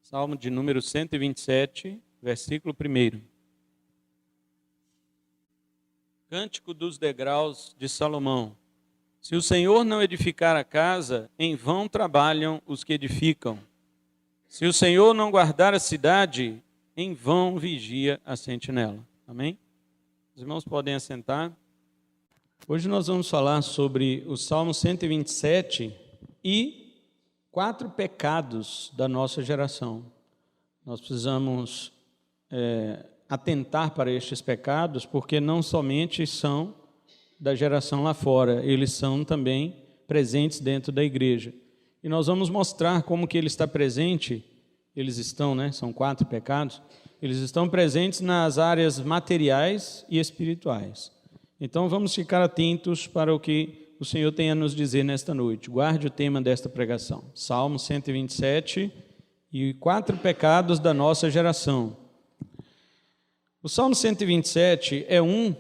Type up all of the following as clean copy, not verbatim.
Salmo de número 127, versículo 1. Cântico dos degraus de Salomão. Se o Senhor não edificar a casa, em vão trabalham os que edificam. Se o Senhor não guardar a cidade, em vão vigia a sentinela. Amém? Os irmãos podem assentar. Hoje nós vamos falar sobre o Salmo 127 e 4 pecados da nossa geração. Nós precisamos atentar para estes pecados, porque não somente são da geração lá fora, eles são também presentes dentro da igreja. E nós vamos mostrar como que ele está presente, eles estão, são 4 pecados, eles estão presentes nas áreas materiais e espirituais. Então vamos ficar atentos para o que o Senhor tem a nos dizer nesta noite. Guarde o tema desta pregação. Salmo 127 e 4 pecados da nossa geração. O Salmo 127 é um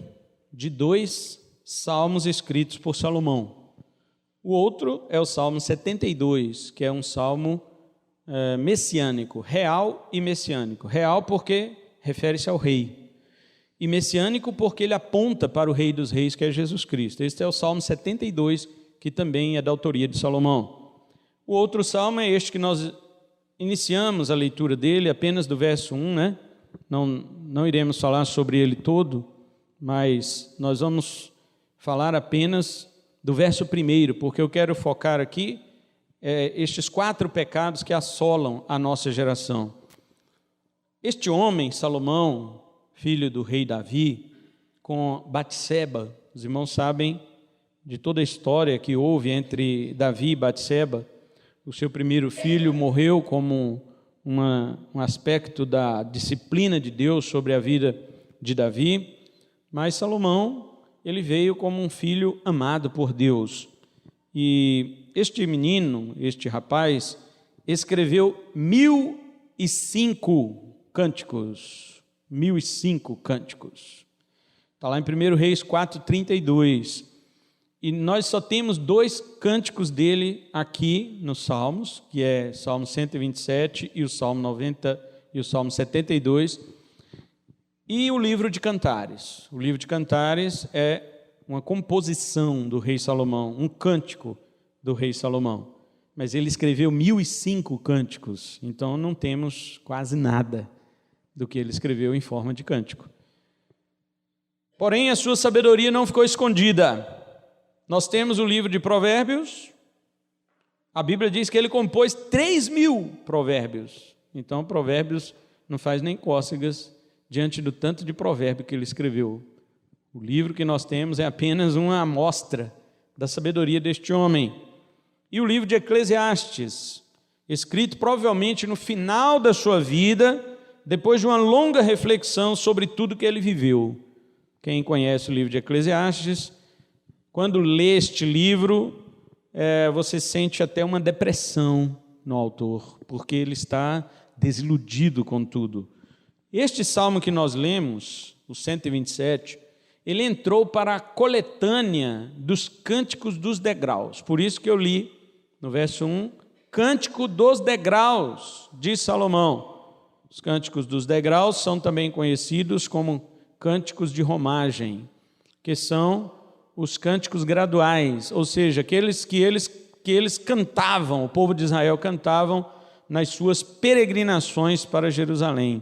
de 2 salmos escritos por Salomão. O outro é o Salmo 72, que é um salmo messiânico, real e messiânico. Real porque refere-se ao rei. E messiânico porque ele aponta para o Rei dos Reis, que é Jesus Cristo. Este é o Salmo 72, que também é da autoria de Salomão. O outro salmo é este que nós iniciamos a leitura dele, apenas do verso 1, Não iremos falar sobre ele todo, mas nós vamos falar apenas do verso 1, porque eu quero focar aqui estes 4 pecados que assolam a nossa geração. Este homem, Salomão, filho do rei Davi, com Batseba. Os irmãos sabem de toda a história que houve entre Davi e Batseba. O seu primeiro filho morreu como um aspecto da disciplina de Deus sobre a vida de Davi, mas Salomão, ele veio como um filho amado por Deus. E este menino, este rapaz, escreveu 1005 cânticos. 1005 cânticos. Está lá em 1 Reis 4:32. E nós só temos 2 cânticos dele aqui nos Salmos, que é Salmo 127 e o Salmo 90 e o Salmo 72. E o livro de Cantares. O livro de Cantares é uma composição do rei Salomão, um cântico do rei Salomão. Mas ele escreveu 1005 cânticos, então não temos quase nada do que ele escreveu em forma de cântico. Porém, a sua sabedoria não ficou escondida. Nós temos o livro de Provérbios. A Bíblia diz que ele compôs 3.000 provérbios. Então, Provérbios não faz nem cócegas diante do tanto de provérbio que ele escreveu. O livro que nós temos é apenas uma amostra da sabedoria deste homem. E o livro de Eclesiastes, escrito provavelmente no final da sua vida, depois de uma longa reflexão sobre tudo que ele viveu. Quem conhece o livro de Eclesiastes, quando lê este livro, você sente até uma depressão no autor, porque ele está desiludido com tudo. Este salmo que nós lemos, o 127, ele entrou para a coletânea dos cânticos dos degraus. Por isso que eu li, no verso 1, Cântico dos degraus de Salomão. Os cânticos dos degraus são também conhecidos como cânticos de romagem, que são os cânticos graduais, ou seja, aqueles que eles cantavam, o povo de Israel cantavam nas suas peregrinações para Jerusalém.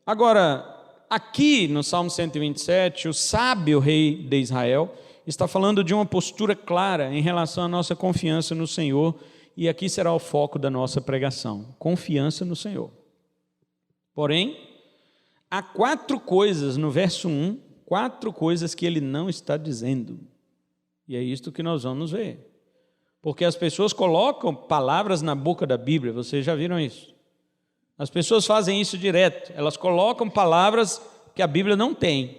Agora, aqui no Salmo 127, o sábio rei de Israel está falando de uma postura clara em relação à nossa confiança no Senhor. E aqui será o foco da nossa pregação, confiança no Senhor. Porém, há 4 coisas no verso 1, 4 coisas que ele não está dizendo. E é isto que nós vamos ver. Porque as pessoas colocam palavras na boca da Bíblia, vocês já viram isso? As pessoas fazem isso direto, elas colocam palavras que a Bíblia não tem.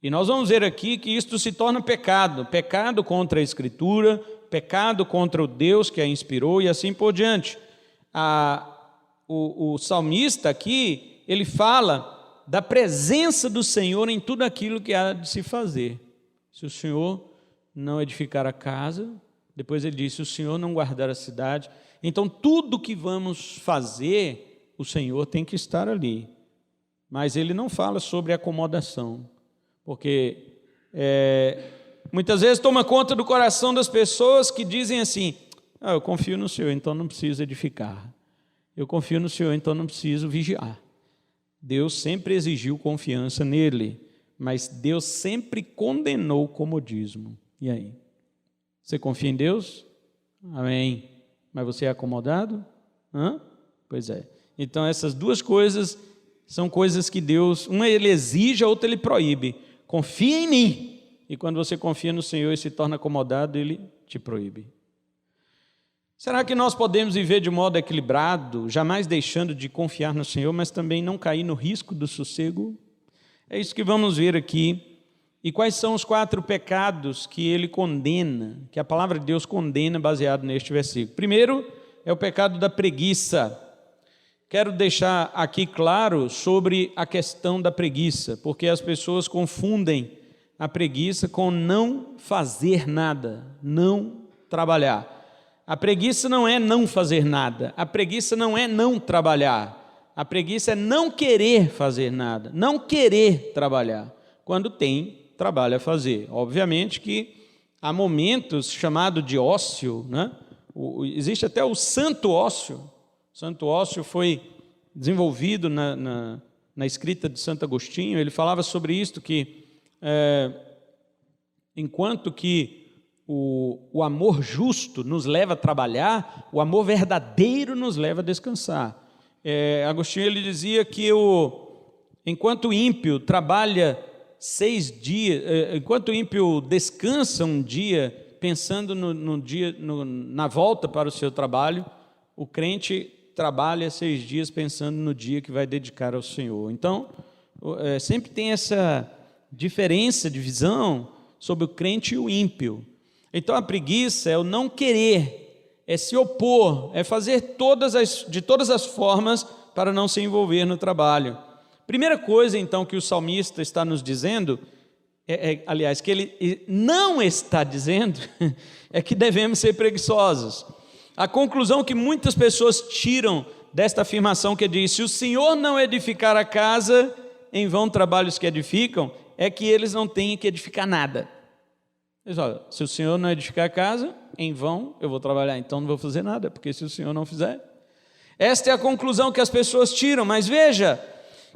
E nós vamos ver aqui que isto se torna pecado, pecado contra a Escritura, pecado contra o Deus que a inspirou e assim por diante. O salmista aqui, ele fala da presença do Senhor em tudo aquilo que há de se fazer. Se o Senhor não edificar a casa, Depois ele diz, se o Senhor não guardar a cidade, então tudo que vamos fazer, o Senhor tem que estar ali. Mas ele não fala sobre acomodação, porque muitas vezes toma conta do coração das pessoas que dizem assim, eu confio no Senhor, então não preciso edificar. Eu confio no Senhor, então não preciso vigiar. Deus sempre exigiu confiança nele, mas Deus sempre condenou o comodismo. E aí? Você confia em Deus? Amém. Mas você é acomodado? Pois é. Então essas duas coisas são coisas que Deus, uma ele exige, a outra ele proíbe. Confia em mim. E quando você confia no Senhor e se torna acomodado, ele te proíbe. Será que nós podemos viver de modo equilibrado, jamais deixando de confiar no Senhor, mas também não cair no risco do sossego? É isso que vamos ver aqui. E quais são os 4 pecados que ele condena, que a palavra de Deus condena baseado neste versículo? Primeiro é o pecado da preguiça. Quero deixar aqui claro sobre a questão da preguiça, porque as pessoas confundem a preguiça com não fazer nada, não trabalhar. A preguiça não é não fazer nada, a preguiça não é não trabalhar, a preguiça é não querer fazer nada, não querer trabalhar, quando tem trabalho a fazer. Obviamente que há momentos chamados de ócio, né? Existe até o santo ócio. O santo ócio foi desenvolvido na escrita de Santo Agostinho. Ele falava sobre isto, que enquanto que o amor justo nos leva a trabalhar, o amor verdadeiro nos leva a descansar. Agostinho ele dizia que enquanto o ímpio trabalha 6 dias, enquanto o ímpio descansa um dia, pensando na volta para o seu trabalho, o crente trabalha 6 dias pensando no dia que vai dedicar ao Senhor. Então, sempre tem essa diferença de visão sobre o crente e o ímpio. Então a preguiça é o não querer, é se opor, é fazer de todas as formas para não se envolver no trabalho. Primeira coisa então que o salmista está nos dizendo, aliás, que ele não está dizendo, é que devemos ser preguiçosos. A conclusão que muitas pessoas tiram desta afirmação que diz, se o Senhor não edificar a casa, em vão trabalhos que edificam, é que eles não têm que edificar nada. Eles falam, se o Senhor não edificar a casa, em vão eu vou trabalhar, então não vou fazer nada, porque se o Senhor não fizer. Esta é a conclusão que as pessoas tiram, mas veja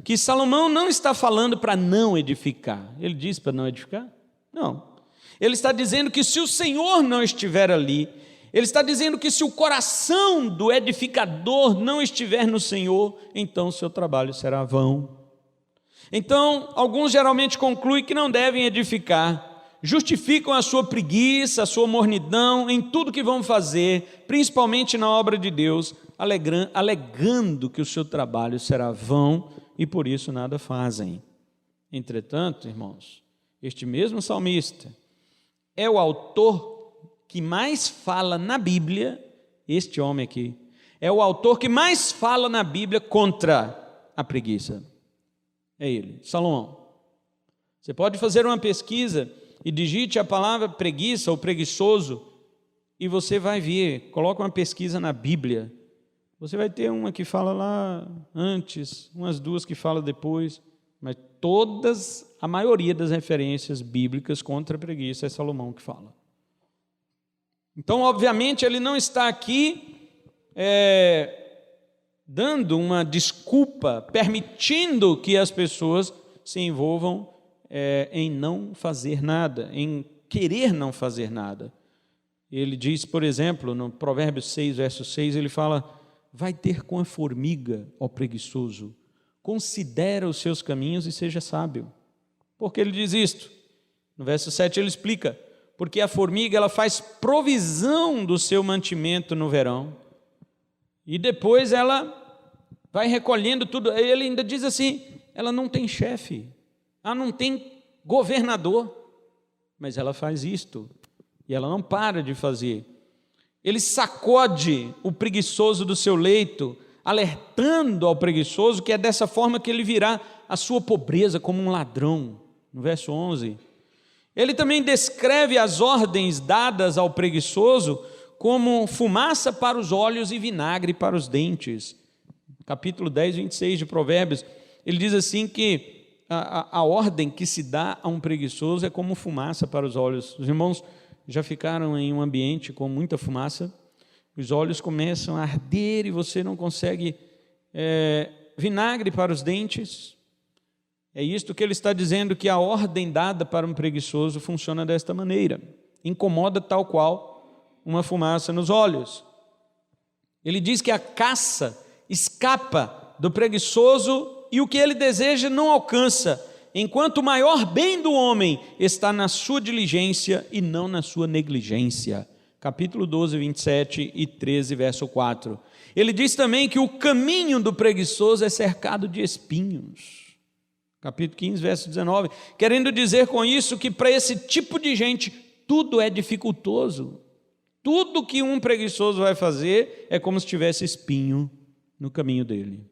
que Salomão não está falando para não edificar. Ele diz para não edificar? Não. Ele está dizendo que se o Senhor não estiver ali, ele está dizendo que se o coração do edificador não estiver no Senhor, então o seu trabalho será vão. Então, alguns geralmente concluem que não devem edificar, justificam a sua preguiça, a sua mornidão em tudo que vão fazer, principalmente na obra de Deus, alegando que o seu trabalho será vão e por isso nada fazem. Entretanto, irmãos, este mesmo salmista é o autor que mais fala na Bíblia, este homem aqui, é o autor que mais fala na Bíblia contra a preguiça. É ele, Salomão. Você pode fazer uma pesquisa e digite a palavra preguiça ou preguiçoso e você vai ver, coloca uma pesquisa na Bíblia, você vai ter uma que fala lá antes, umas 2 que fala depois, mas a maioria das referências bíblicas contra a preguiça é Salomão que fala. Então, obviamente, ele não está aqui dando uma desculpa, permitindo que as pessoas se envolvam em não fazer nada, em querer não fazer nada. Ele diz, por exemplo, no Provérbios 6, verso 6, ele fala, vai ter com a formiga, ó preguiçoso, considera os seus caminhos e seja sábio. Por que ele diz isto? No verso 7 ele explica, porque a formiga ela faz provisão do seu mantimento no verão, e depois ela vai recolhendo tudo. Ele ainda diz assim, ela não tem chefe, ela não tem governador, mas ela faz isto, e ela não para de fazer. Ele sacode o preguiçoso do seu leito, alertando ao preguiçoso que é dessa forma que ele virá a sua pobreza como um ladrão, no verso 11. Ele também descreve as ordens dadas ao preguiçoso como fumaça para os olhos e vinagre para os dentes. Capítulo 10, 26 de Provérbios, ele diz assim que a ordem que se dá a um preguiçoso é como fumaça para os olhos. Os irmãos já ficaram em um ambiente com muita fumaça? Os olhos começam a arder e você não consegue vinagre para os dentes. É isto que ele está dizendo, que a ordem dada para um preguiçoso funciona desta maneira. Incomoda tal qual uma fumaça nos olhos. Ele diz que a caça escapa do preguiçoso e o que ele deseja não alcança, enquanto o maior bem do homem está na sua diligência e não na sua negligência. Capítulo 12, 27 e 13, verso 4. Ele diz também que o caminho do preguiçoso é cercado de espinhos. Capítulo 15, verso 19. Querendo dizer com isso que para esse tipo de gente tudo é dificultoso. Tudo que um preguiçoso vai fazer é como se tivesse espinho no caminho dele.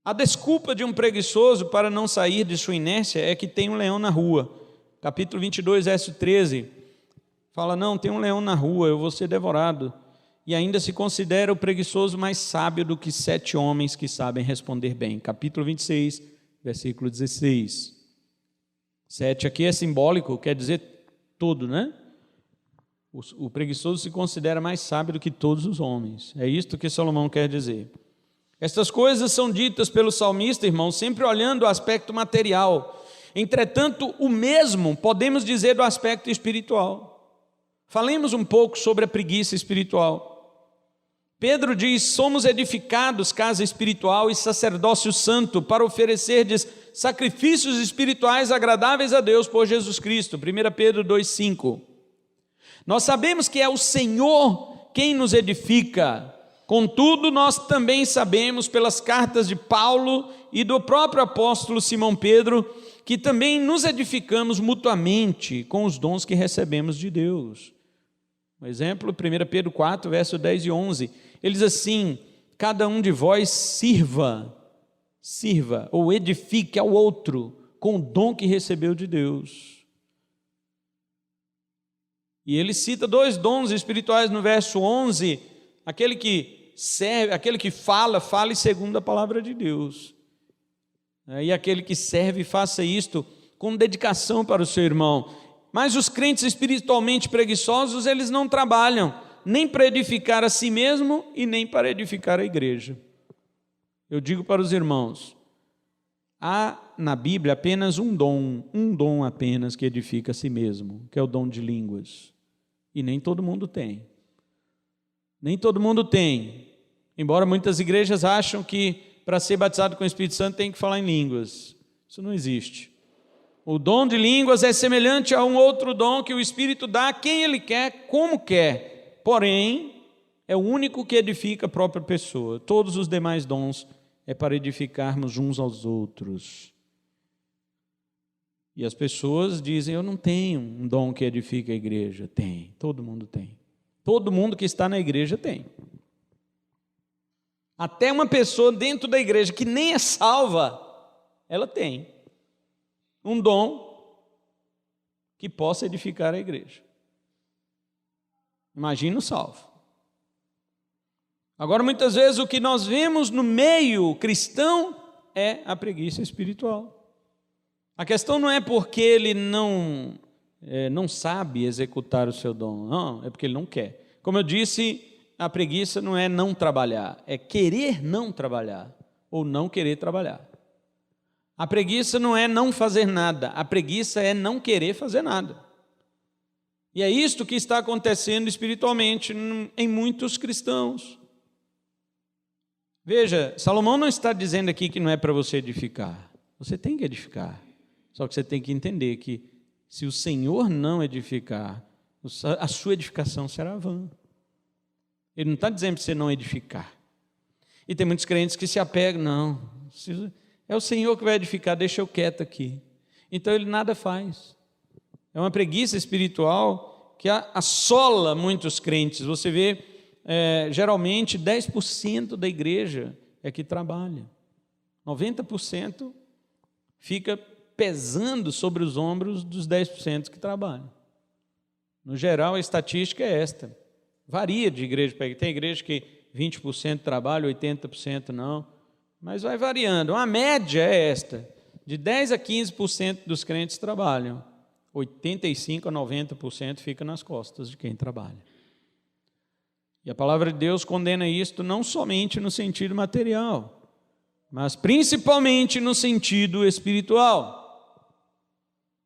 A desculpa de um preguiçoso para não sair de sua inércia é que tem um leão na rua. Capítulo 22, verso 13, fala, não, tem um leão na rua, eu vou ser devorado. E ainda se considera o preguiçoso mais sábio do que 7 homens que sabem responder bem. Capítulo 26, versículo 16. 7 aqui é simbólico, quer dizer todo, né? O preguiçoso se considera mais sábio do que todos os homens. É isto que Salomão quer dizer. Estas coisas são ditas pelo salmista, irmão, sempre olhando o aspecto material. Entretanto, o mesmo podemos dizer do aspecto espiritual. Falemos um pouco sobre a preguiça espiritual. Pedro diz, somos edificados casa espiritual e sacerdócio santo para oferecerdes sacrifícios espirituais agradáveis a Deus por Jesus Cristo. 1 Pedro 2,5. Nós sabemos que é o Senhor quem nos edifica. Contudo, nós também sabemos pelas cartas de Paulo e do próprio apóstolo Simão Pedro, que também nos edificamos mutuamente com os dons que recebemos de Deus. Um exemplo, 1 Pedro 4, verso 10 e 11. Ele diz assim, cada um de vós sirva ou edifique ao outro com o dom que recebeu de Deus. E ele cita 2 dons espirituais no verso 11, aquele que serve, aquele que fale segundo a palavra de Deus. E aquele que serve, faça isto com dedicação para o seu irmão. Mas os crentes espiritualmente preguiçosos, eles não trabalham, nem para edificar a si mesmo e nem para edificar a igreja. Eu digo para os irmãos, há na Bíblia apenas um dom apenas que edifica a si mesmo, que é o dom de línguas. E nem todo mundo tem. Nem todo mundo tem. Embora muitas igrejas acham que para ser batizado com o Espírito Santo tem que falar em línguas. Isso não existe. O dom de línguas é semelhante a um outro dom que o Espírito dá a quem Ele quer, como quer. Porém, é o único que edifica a própria pessoa. Todos os demais dons é para edificarmos uns aos outros. E as pessoas dizem, eu não tenho um dom que edifica a igreja. Tem, todo mundo tem. Todo mundo que está na igreja tem. Até uma pessoa dentro da igreja que nem é salva, ela tem um dom que possa edificar a igreja. Imagina o salvo. Agora, muitas vezes, o que nós vemos no meio cristão é a preguiça espiritual. A questão não é porque ele não sabe executar o seu dom, não, é porque ele não quer. Como eu disse, a preguiça não é não trabalhar, é querer não trabalhar ou não querer trabalhar. A preguiça não é não fazer nada, a preguiça é não querer fazer nada. E é isto que está acontecendo espiritualmente em muitos cristãos. Veja, Salomão não está dizendo aqui que não é para você edificar. Você tem que edificar. Só que você tem que entender que se o Senhor não edificar, a sua edificação será vã. Ele não está dizendo para você não edificar. E tem muitos crentes que se apegam, não, é o Senhor que vai edificar, deixa eu quieto aqui. Então ele nada faz. É uma preguiça espiritual que assola muitos crentes. Você vê, geralmente 10% da igreja é que trabalha. 90% fica pesando sobre os ombros dos 10% que trabalham. No geral, a estatística é esta. Varia de igreja para igreja. Tem igreja que 20% trabalha, 80% não. Mas vai variando. A média é esta. De 10% a 15% dos crentes trabalham. 85% a 90% fica nas costas de quem trabalha. E a palavra de Deus condena isto não somente no sentido material, mas principalmente no sentido espiritual.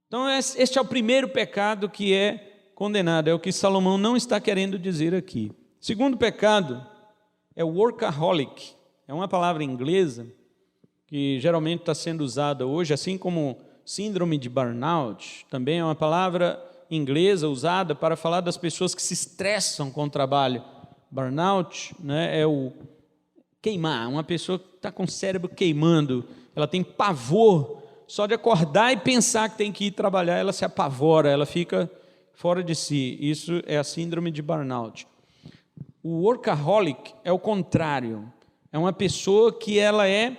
Então, este é o primeiro pecado que é condenado, é o que Salomão não está querendo dizer aqui. Segundo pecado é workaholic, é uma palavra inglesa que geralmente está sendo usada hoje, assim como síndrome de burnout, também é uma palavra inglesa usada para falar das pessoas que se estressam com o trabalho. Burnout, né, é o queimar, uma pessoa que está com o cérebro queimando, ela tem pavor, só de acordar e pensar que tem que ir trabalhar, ela se apavora, ela fica fora de si. Isso é a síndrome de burnout. O workaholic é o contrário, é uma pessoa que ela é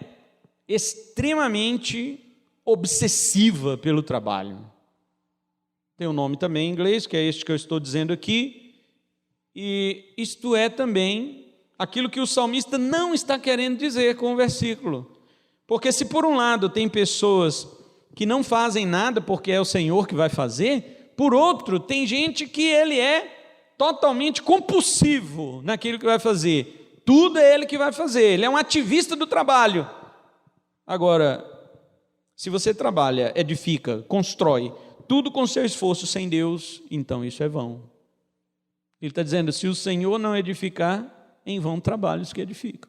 extremamente obsessiva pelo trabalho. Tem um nome também em inglês, que é este que eu estou dizendo aqui, e isto é também aquilo que o salmista não está querendo dizer com o versículo. Porque se por um lado tem pessoas que não fazem nada porque é o Senhor que vai fazer, por outro tem gente que ele é totalmente compulsivo naquilo que vai fazer. Tudo é ele que vai fazer, ele é um ativista do trabalho. Agora, se você trabalha, edifica, constrói, tudo com seu esforço sem Deus, então isso é vão. Ele está dizendo, se o Senhor não edificar, em vão trabalhos que edificam.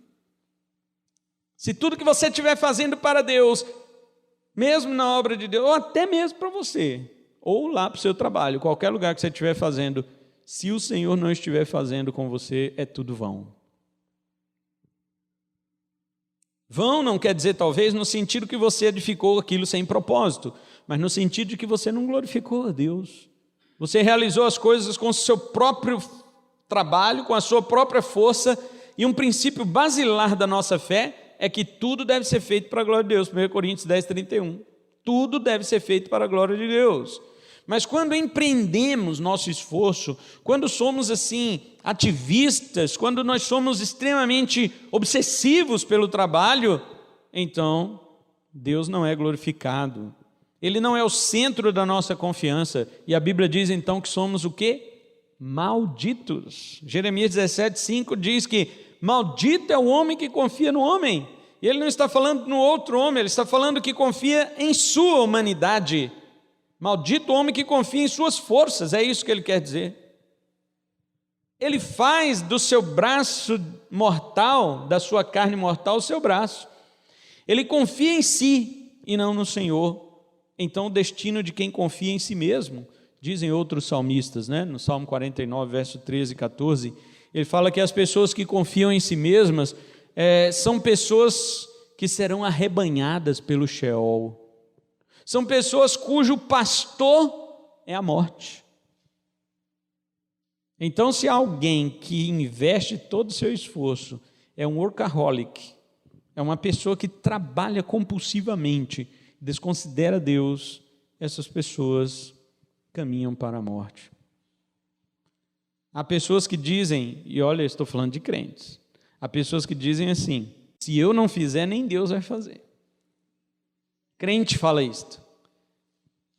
Se tudo que você estiver fazendo para Deus, mesmo na obra de Deus, ou até mesmo para você, ou lá para o seu trabalho, qualquer lugar que você estiver fazendo, se o Senhor não estiver fazendo com você, é tudo vão. Vão não quer dizer, talvez, no sentido que você edificou aquilo sem propósito, mas no sentido de que você não glorificou a Deus. Você realizou as coisas com o seu próprio trabalho, com a sua própria força, e um princípio basilar da nossa fé é que tudo deve ser feito para a glória de Deus. 1 Coríntios 10, 31. Tudo deve ser feito para a glória de Deus. Mas quando empreendemos nosso esforço, quando somos assim ativistas, quando nós somos extremamente obsessivos pelo trabalho, então Deus não é glorificado. Ele não é o centro da nossa confiança. E a Bíblia diz então que somos o quê? Malditos. Jeremias 17, 5 diz que maldito é o homem que confia no homem. E ele não está falando no outro homem, ele está falando que confia em sua humanidade. Maldito o homem que confia em suas forças, é isso que ele quer dizer. Ele faz do seu braço mortal, da sua carne mortal, o seu braço. Ele confia em si e não no Senhor. Então o destino de quem confia em si mesmo, dizem outros salmistas, né? No Salmo 49, verso 13 e 14, ele fala que as pessoas que confiam em si mesmas são pessoas que serão arrebanhadas pelo Sheol. São pessoas cujo pastor é a morte. Então, se alguém que investe todo o seu esforço é um workaholic, é uma pessoa que trabalha compulsivamente, desconsidera Deus, essas pessoas caminham para a morte. Há pessoas que dizem, e olha, estou falando de crentes, há pessoas que dizem assim, se eu não fizer, nem Deus vai fazer. Crente fala isto.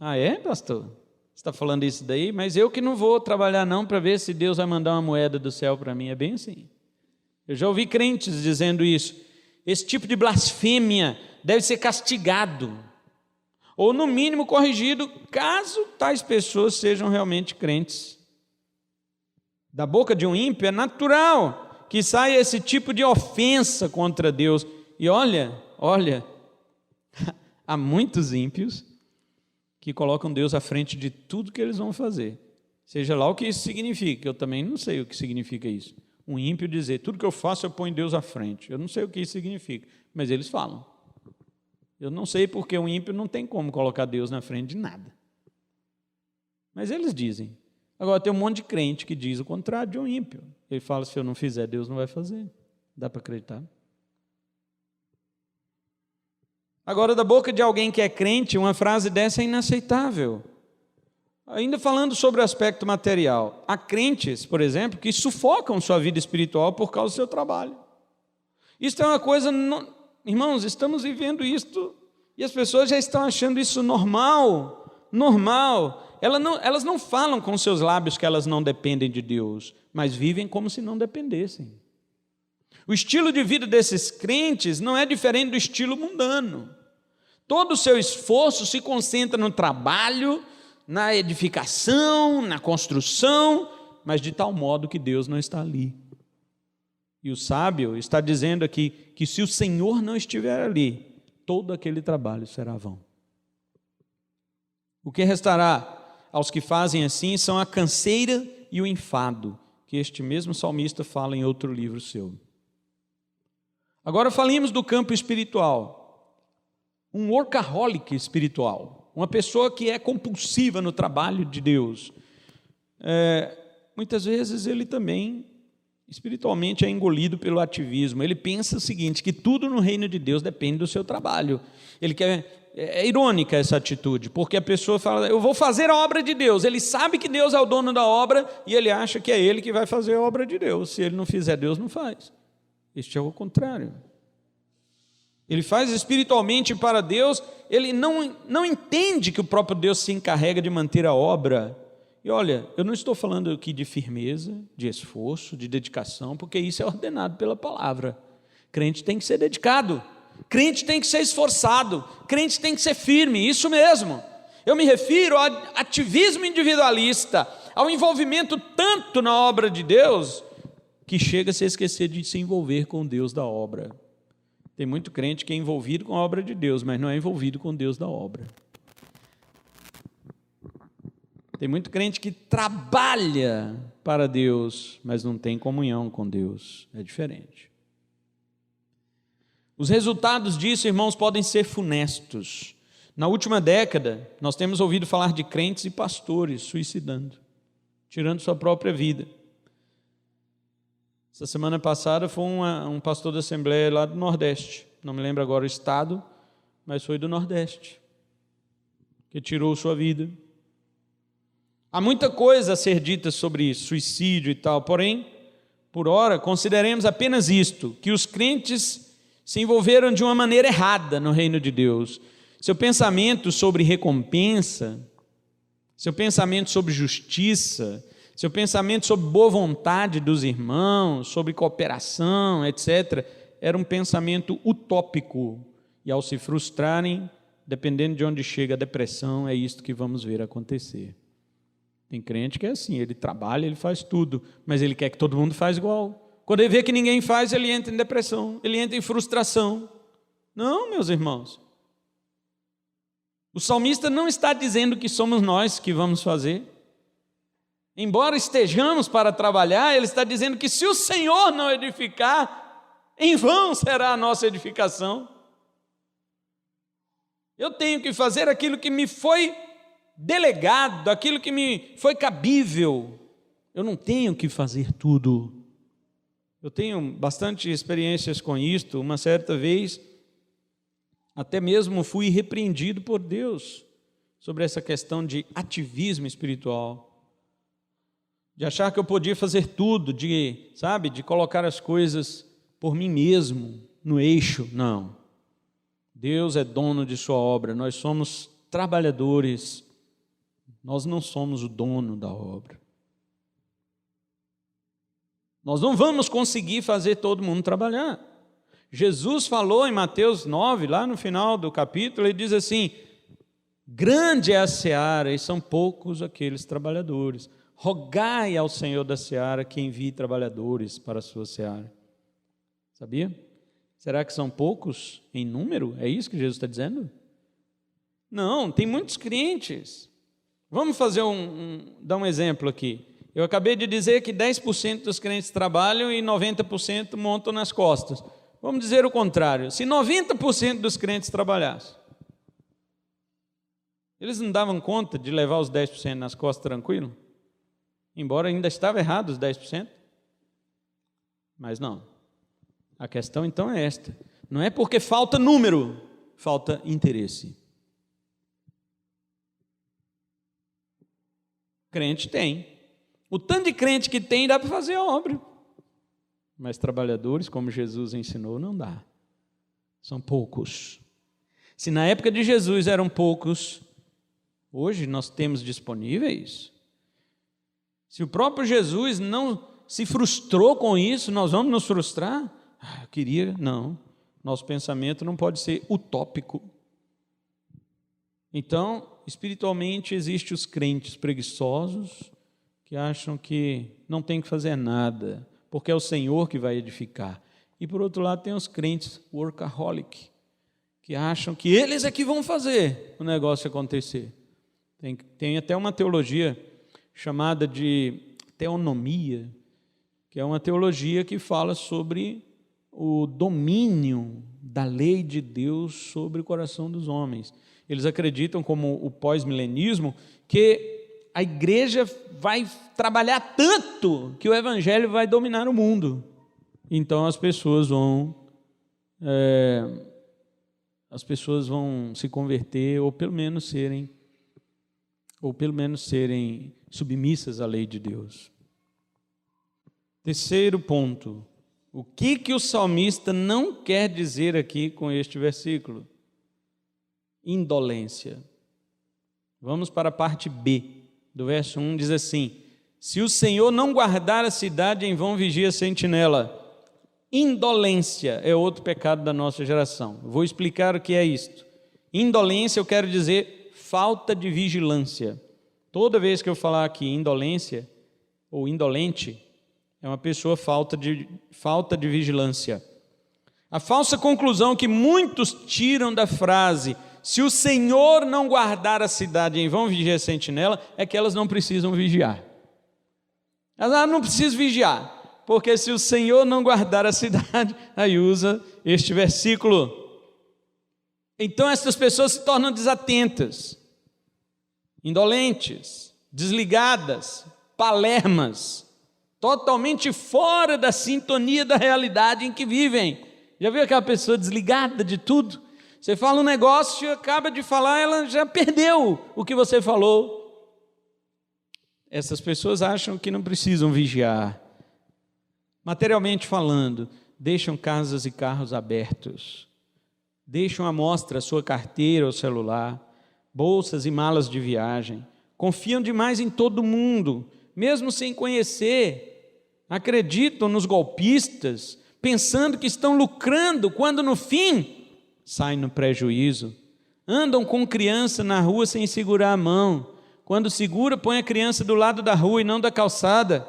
Ah, é, pastor? Você está falando isso daí? Mas eu que não vou trabalhar não para ver se Deus vai mandar uma moeda do céu para mim. É bem assim. Eu já ouvi crentes dizendo isso. Esse tipo de blasfêmia deve ser castigado, ou no mínimo corrigido, caso tais pessoas sejam realmente crentes. Da boca de um ímpio é natural que saia esse tipo de ofensa contra Deus. E olha, há muitos ímpios que colocam Deus à frente de tudo que eles vão fazer. Seja lá o que isso significa, eu também não sei o que significa isso. Um ímpio dizer, tudo que eu faço eu ponho Deus à frente. Eu não sei o que isso significa, mas eles falam. Eu não sei porque um ímpio não tem como colocar Deus na frente de nada. Mas eles dizem. Agora tem um monte de crente que diz o contrário de um ímpio. Ele fala, se eu não fizer, Deus não vai fazer. Dá para acreditar? Agora, da boca de alguém que é crente, uma frase dessa é inaceitável. Ainda falando sobre o aspecto material, há crentes, por exemplo, que sufocam sua vida espiritual por causa do seu trabalho. Isso é uma coisa, irmãos, estamos vivendo isto e as pessoas já estão achando isso normal. Elas não falam com seus lábios que elas não dependem de Deus, mas vivem como se não dependessem. O estilo de vida desses crentes não é diferente do estilo mundano. Todo o seu esforço se concentra no trabalho, na edificação, na construção, mas de tal modo que Deus não está ali. E o sábio está dizendo aqui que se o Senhor não estiver ali, todo aquele trabalho será vão. O que restará aos que fazem assim são a canseira e o enfado, que este mesmo salmista fala em outro livro seu. Agora falemos do campo espiritual. Um workaholic espiritual, uma pessoa que é compulsiva no trabalho de Deus. Muitas vezes ele também, espiritualmente, é engolido pelo ativismo. Ele pensa o seguinte, que tudo no reino de Deus depende do seu trabalho. É irônica essa atitude, porque a pessoa fala, eu vou fazer a obra de Deus. Ele sabe que Deus é o dono da obra e ele acha que é ele que vai fazer a obra de Deus. Se ele não fizer, Deus não faz. Este é o contrário. Ele faz espiritualmente para Deus, ele não entende que o próprio Deus se encarrega de manter a obra. E olha, eu não estou falando aqui de firmeza, de esforço, de dedicação, porque isso é ordenado pela palavra. Crente tem que ser dedicado, crente tem que ser esforçado, crente tem que ser firme, isso mesmo. Eu me refiro ao ativismo individualista, ao envolvimento tanto na obra de Deus, que chega a se esquecer de se envolver com o Deus da obra. Tem muito crente que é envolvido com a obra de Deus, mas não é envolvido com o Deus da obra. Tem muito crente que trabalha para Deus, mas não tem comunhão com Deus. É diferente. Os resultados disso, irmãos, podem ser funestos. Na última década, nós temos ouvido falar de crentes e pastores suicidando, tirando sua própria vida. Essa semana passada foi um pastor da Assembleia lá do Nordeste, não me lembro agora o estado, mas foi do Nordeste, que tirou sua vida. Há muita coisa a ser dita sobre isso, suicídio e tal, porém, por ora, consideremos apenas isto, que os crentes se envolveram de uma maneira errada no reino de Deus. Seu pensamento sobre recompensa, seu pensamento sobre justiça, seu pensamento sobre boa vontade dos irmãos, sobre cooperação, etc., era um pensamento utópico. E ao se frustrarem, dependendo de onde chega a depressão, é isto que vamos ver acontecer. Tem crente que é assim, ele trabalha, ele faz tudo, mas ele quer que todo mundo faça igual. Quando ele vê que ninguém faz, ele entra em depressão, ele entra em frustração. Não, meus irmãos. O salmista não está dizendo que somos nós que vamos fazer. Embora estejamos para trabalhar, ele está dizendo que se o Senhor não edificar, em vão será a nossa edificação. Eu tenho que fazer aquilo que me foi delegado, aquilo que me foi cabível. Eu não tenho que fazer tudo. Eu tenho bastante experiências com isto. Uma certa vez, até mesmo fui repreendido por Deus sobre essa questão de ativismo espiritual. De achar que eu podia fazer tudo, de colocar as coisas por mim mesmo, no eixo. Não. Deus é dono de sua obra, nós somos trabalhadores, nós não somos o dono da obra. Nós não vamos conseguir fazer todo mundo trabalhar. Jesus falou em Mateus 9, lá no final do capítulo, ele diz assim, grande é a seara e são poucos aqueles trabalhadores. Rogai ao Senhor da seara que envie trabalhadores para a sua seara. Sabia? Será que são poucos em número? É isso que Jesus está dizendo? Não, tem muitos crentes. Vamos dar um exemplo aqui. Eu acabei de dizer que 10% dos crentes trabalham e 90% montam nas costas. Vamos dizer o contrário. Se 90% dos crentes trabalhassem, eles não davam conta de levar os 10% nas costas tranquilo? Embora ainda estava errado os 10%. Mas não. A questão então é esta. Não é porque falta número, falta interesse. Crente tem. O tanto de crente que tem dá para fazer a obra. Mas trabalhadores, como Jesus ensinou, não dá. São poucos. Se na época de Jesus eram poucos, hoje nós temos disponíveis. Se o próprio Jesus não se frustrou com isso, nós vamos nos frustrar? Eu queria, não. Nosso pensamento não pode ser utópico. Então, espiritualmente, existem os crentes preguiçosos que acham que não tem que fazer nada, porque é o Senhor que vai edificar. E por outro lado tem os crentes workaholic, que acham que eles é que vão fazer o negócio acontecer. Tem até uma teologia chamada de teonomia, que é uma teologia que fala sobre o domínio da lei de Deus sobre o coração dos homens. Eles acreditam, como o pós-milenismo, que a igreja vai trabalhar tanto que o evangelho vai dominar o mundo. Então as pessoas vão se converter ou pelo menos serem submissas à lei de Deus. Terceiro ponto. O que o salmista não quer dizer aqui com este versículo? Indolência. Vamos para a parte B do verso 1, diz assim: se o Senhor não guardar a cidade, em vão vigia a sentinela. Indolência é outro pecado da nossa geração. Vou explicar o que é isto. Indolência, eu quero dizer falta de vigilância. Toda vez que eu falar aqui indolência ou indolente, é uma pessoa falta de vigilância. A falsa conclusão que muitos tiram da frase se o Senhor não guardar a cidade, em vão vigiar a sentinela, é que elas não precisam vigiar. Elas não precisam vigiar, porque se o Senhor não guardar a cidade, aí usa este versículo. Então essas pessoas se tornam desatentas, indolentes, desligadas, palermas, totalmente fora da sintonia da realidade em que vivem. Já viu aquela pessoa desligada de tudo? Você fala um negócio, acaba de falar, ela já perdeu o que você falou. Essas pessoas acham que não precisam vigiar. Materialmente falando, deixam casas e carros abertos, deixam à mostra a sua carteira ou celular, bolsas e malas de viagem, confiam demais em todo mundo, mesmo sem conhecer, acreditam nos golpistas, pensando que estão lucrando, quando no fim saem no prejuízo, andam com criança na rua sem segurar a mão, quando segura põe a criança do lado da rua e não da calçada,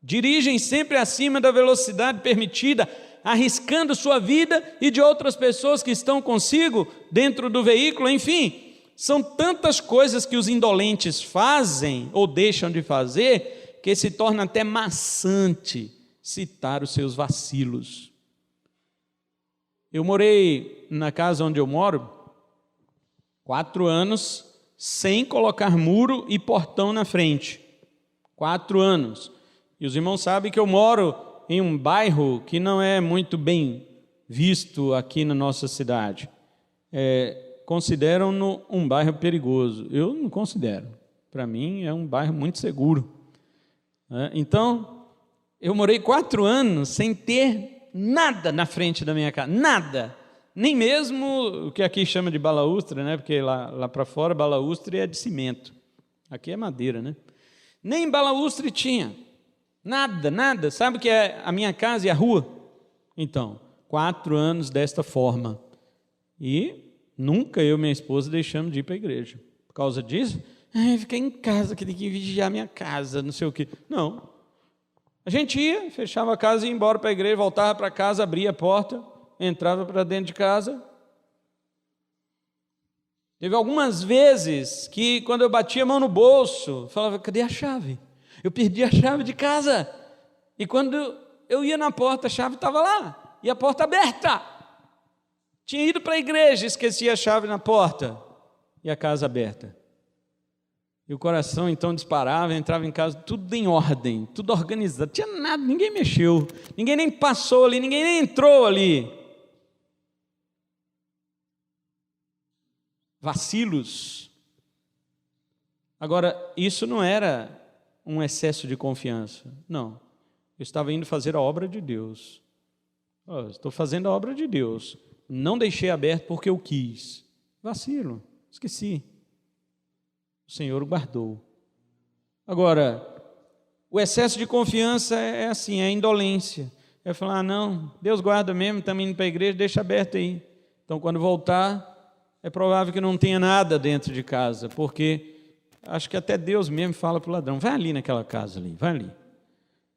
dirigem sempre acima da velocidade permitida, arriscando sua vida e de outras pessoas que estão consigo dentro do veículo. Enfim, são tantas coisas que os indolentes fazem ou deixam de fazer, que se torna até maçante citar os seus vacilos. Eu morei na casa onde eu moro 4 anos sem colocar muro e portão na frente. 4 anos. E os irmãos sabem que eu moro em um bairro que não é muito bem visto aqui na nossa cidade. Consideram-no um bairro perigoso. Eu não considero. Para mim é um bairro muito seguro. Então, eu morei 4 anos sem ter nada na frente da minha casa, nada, nem mesmo o que aqui chama de balaustre, né? Porque lá para fora balaustre é de cimento, aqui é madeira, né? Nem balaustre tinha, nada, sabe o que é a minha casa e a rua? Então, 4 anos desta forma, e nunca eu e minha esposa deixamos de ir para a igreja, por causa disso, ficar em casa, que tem que vigiar minha casa, não sei o quê, não. A gente ia, fechava a casa, ia embora para a igreja, voltava para casa, abria a porta, entrava para dentro de casa. Teve algumas vezes que, quando eu batia a mão no bolso, falava: cadê a chave? Eu perdi a chave de casa. E quando eu ia na porta, a chave estava lá, e a porta aberta. Tinha ido para a igreja, esqueci a chave na porta, e a casa aberta. E o coração então disparava, entrava em casa, tudo em ordem, tudo organizado, não tinha nada, ninguém mexeu, ninguém nem passou ali, ninguém nem entrou ali. vacilos. Agora, isso não era um excesso de confiança, não. Eu estava indo fazer a obra de Deus. Estou fazendo a obra de Deus. Não deixei aberto porque eu quis. Vacilo, esqueci. O Senhor guardou. Agora, o excesso de confiança é assim, é a indolência. É falar, não, Deus guarda mesmo, estamos indo para a igreja, deixa aberto aí. Então, quando voltar, é provável que não tenha nada dentro de casa, porque acho que até Deus mesmo fala para o ladrão, vai ali naquela casa ali, vai ali.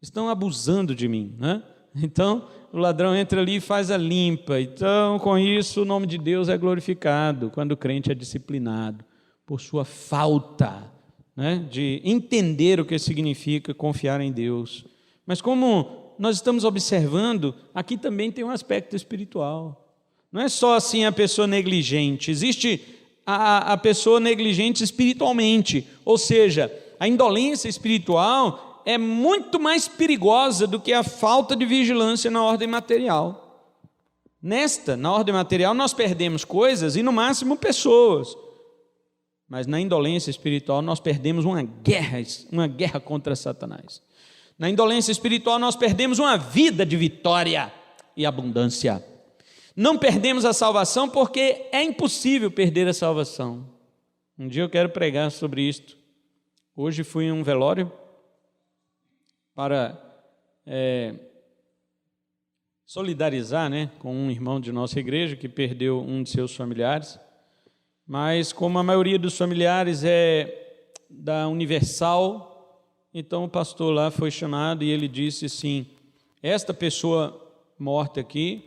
Estão abusando de mim, né? Então, o ladrão entra ali e faz a limpa. Então, com isso, o nome de Deus é glorificado, quando o crente é disciplinado, por sua falta, né, de entender o que significa confiar em Deus. Mas como nós estamos observando, aqui também tem um aspecto espiritual. Não é só assim a pessoa negligente, existe a pessoa negligente espiritualmente, ou seja, a indolência espiritual é muito mais perigosa do que a falta de vigilância na ordem material. Na ordem material, nós perdemos coisas e, no máximo, pessoas. Mas na indolência espiritual, nós perdemos uma guerra contra Satanás. Na indolência espiritual, nós perdemos uma vida de vitória e abundância. Não perdemos a salvação porque é impossível perder a salvação. Um dia eu quero pregar sobre isto. Hoje fui em um velório para solidarizar, com um irmão de nossa igreja que perdeu um de seus familiares. Mas como a maioria dos familiares é da Universal, então o pastor lá foi chamado e ele disse assim, esta pessoa morta aqui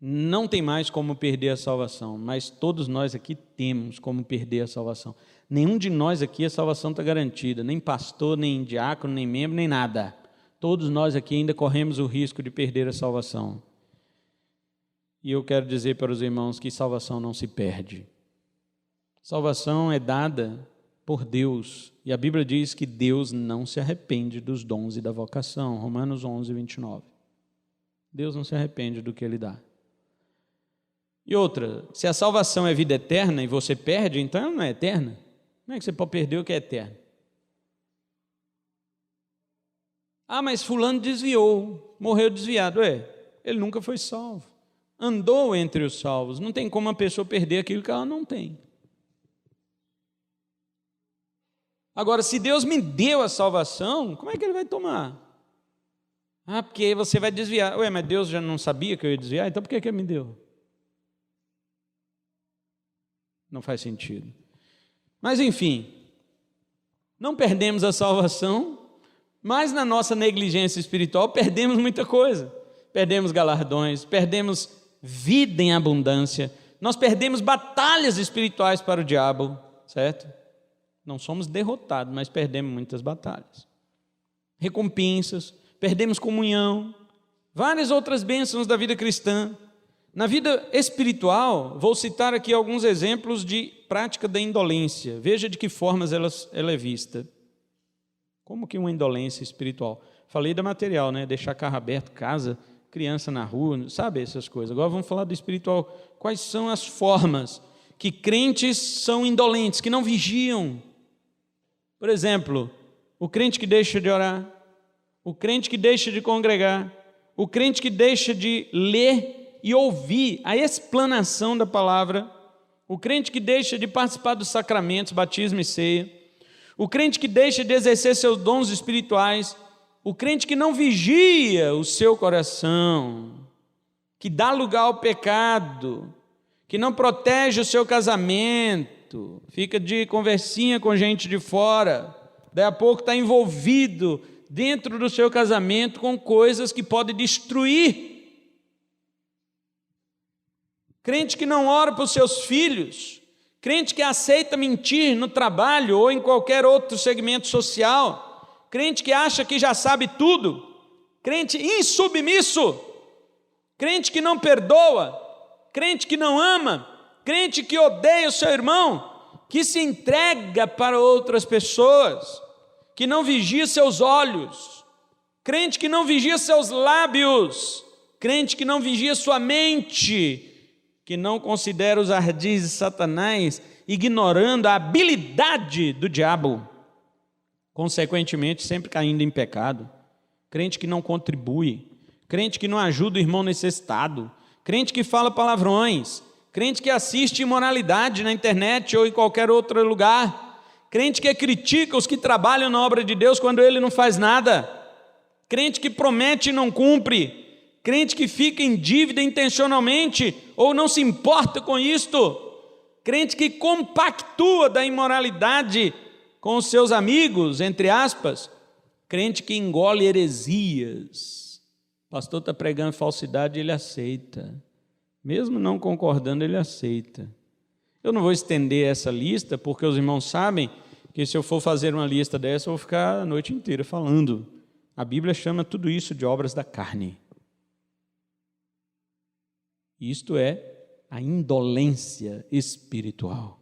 não tem mais como perder a salvação, mas todos nós aqui temos como perder a salvação. Nenhum de nós aqui a salvação está garantida, nem pastor, nem diácono, nem membro, nem nada. Todos nós aqui ainda corremos o risco de perder a salvação. E eu quero dizer para os irmãos que salvação não se perde. Salvação é dada por Deus, e a Bíblia diz que Deus não se arrepende dos dons e da vocação, Romanos 11, 29. Deus não se arrepende do que Ele dá. E outra, se a salvação é vida eterna e você perde, então ela não é eterna. Como é que você pode perder o que é eterno? Ah, mas fulano desviou, morreu desviado. Ele nunca foi salvo. Andou entre os salvos. Não tem como uma pessoa perder aquilo que ela não tem. Agora, se Deus me deu a salvação, como é que Ele vai tomar? Ah, porque você vai desviar. Mas Deus já não sabia que eu ia desviar, então por que Ele me deu? Não faz sentido. Mas, enfim, não perdemos a salvação, mas na nossa negligência espiritual perdemos muita coisa. Perdemos galardões, perdemos vida em abundância, nós perdemos batalhas espirituais para o diabo, certo? Não somos derrotados, mas perdemos muitas batalhas. Recompensas, perdemos comunhão, várias outras bênçãos da vida cristã. Na vida espiritual, vou citar aqui alguns exemplos de prática da indolência. Veja de que formas ela é vista. Como que uma indolência espiritual? Falei da material, deixar carro aberto, casa, criança na rua, sabe essas coisas. Agora vamos falar do espiritual. Quais são as formas que crentes são indolentes, que não vigiam? Por exemplo, o crente que deixa de orar, o crente que deixa de congregar, o crente que deixa de ler e ouvir a explanação da palavra, o crente que deixa de participar dos sacramentos, batismo e ceia, o crente que deixa de exercer seus dons espirituais, o crente que não vigia o seu coração, que dá lugar ao pecado, que não protege o seu casamento, fica de conversinha com gente de fora, daí a pouco está envolvido dentro do seu casamento com coisas que podem destruir. Crente que não ora para os seus filhos, crente que aceita mentir no trabalho ou em qualquer outro segmento social, crente que acha que já sabe tudo, crente insubmisso, crente que não perdoa, crente que não ama, crente que odeia o seu irmão, que se entrega para outras pessoas, que não vigia seus olhos, crente que não vigia seus lábios, crente que não vigia sua mente, que não considera os ardis de Satanás ignorando a habilidade do diabo, consequentemente sempre caindo em pecado. Crente que não contribui, crente que não ajuda o irmão necessitado, crente que fala palavrões, crente que assiste imoralidade na internet ou em qualquer outro lugar, crente que critica os que trabalham na obra de Deus quando ele não faz nada, crente que promete e não cumpre, crente que fica em dívida intencionalmente ou não se importa com isto, crente que compactua da imoralidade com os seus amigos, entre aspas, crente que engole heresias. O pastor está pregando falsidade, ele aceita. Mesmo não concordando, ele aceita. Eu não vou estender essa lista, porque os irmãos sabem que se eu for fazer uma lista dessa, eu vou ficar a noite inteira falando. A Bíblia chama tudo isso de obras da carne. Isto é a indolência espiritual.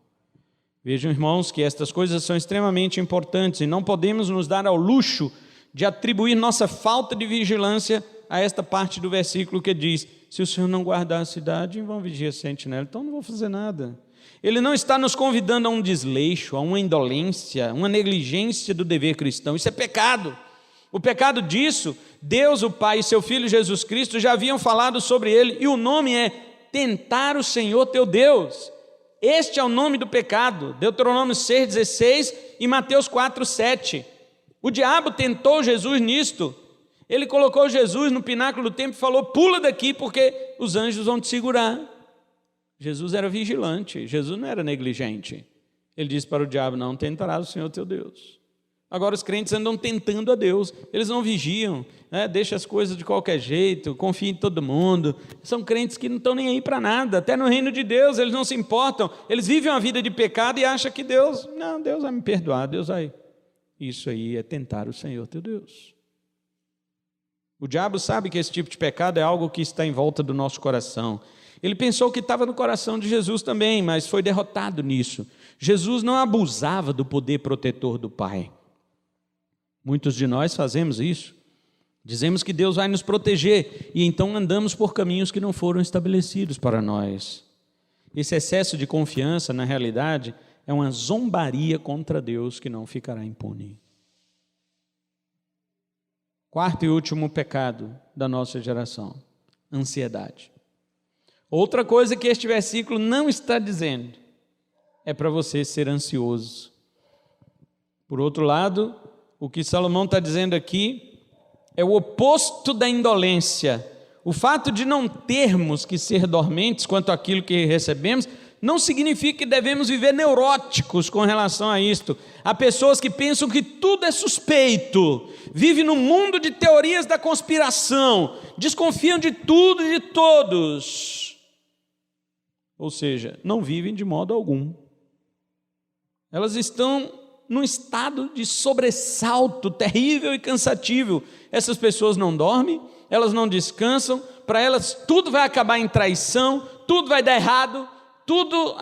Vejam, irmãos, que estas coisas são extremamente importantes e não podemos nos dar ao luxo de atribuir nossa falta de vigilância a esta parte do versículo que diz: se o Senhor não guardar a cidade, em vão vigia a sentinela, então não vou fazer nada. Ele não está nos convidando a um desleixo, a uma indolência, uma negligência do dever cristão. Isso é pecado. O pecado disso, Deus, o Pai e seu Filho Jesus Cristo já haviam falado sobre ele, e o nome é tentar o Senhor teu Deus. Este é o nome do pecado, Deuteronômio 6,16 e Mateus 4,7. O diabo tentou Jesus nisto. Ele colocou Jesus no pináculo do templo e falou: pula daqui porque os anjos vão te segurar. Jesus era vigilante, Jesus não era negligente. Ele disse para o diabo: não tentarás o Senhor teu Deus. Agora os crentes andam tentando a Deus, eles não vigiam, né? Deixam as coisas de qualquer jeito, confiam em todo mundo. São crentes que não estão nem aí para nada, até no reino de Deus eles não se importam, eles vivem uma vida de pecado e acham que Deus vai me perdoar, Deus vai. Isso aí é tentar o Senhor teu Deus. O diabo sabe que esse tipo de pecado é algo que está em volta do nosso coração. Ele pensou que estava no coração de Jesus também, mas foi derrotado nisso. Jesus não abusava do poder protetor do Pai. Muitos de nós fazemos isso. Dizemos que Deus vai nos proteger e então andamos por caminhos que não foram estabelecidos para nós. Esse excesso de confiança, na realidade, é uma zombaria contra Deus que não ficará impune. Quarto e último pecado da nossa geração: ansiedade. Outra coisa que este versículo não está dizendo é para você ser ansioso. Por outro lado, o que Salomão está dizendo aqui é o oposto da indolência. O fato de não termos que ser dormentes quanto àquilo que recebemos não significa que devemos viver neuróticos com relação a isto. Há pessoas que pensam que tudo é suspeito, vivem num mundo de teorias da conspiração, desconfiam de tudo e de todos. Ou seja, não vivem de modo algum. Elas estão num estado de sobressalto terrível e cansativo. Essas pessoas não dormem, elas não descansam, para elas tudo vai acabar em traição, tudo vai dar errado, tudo,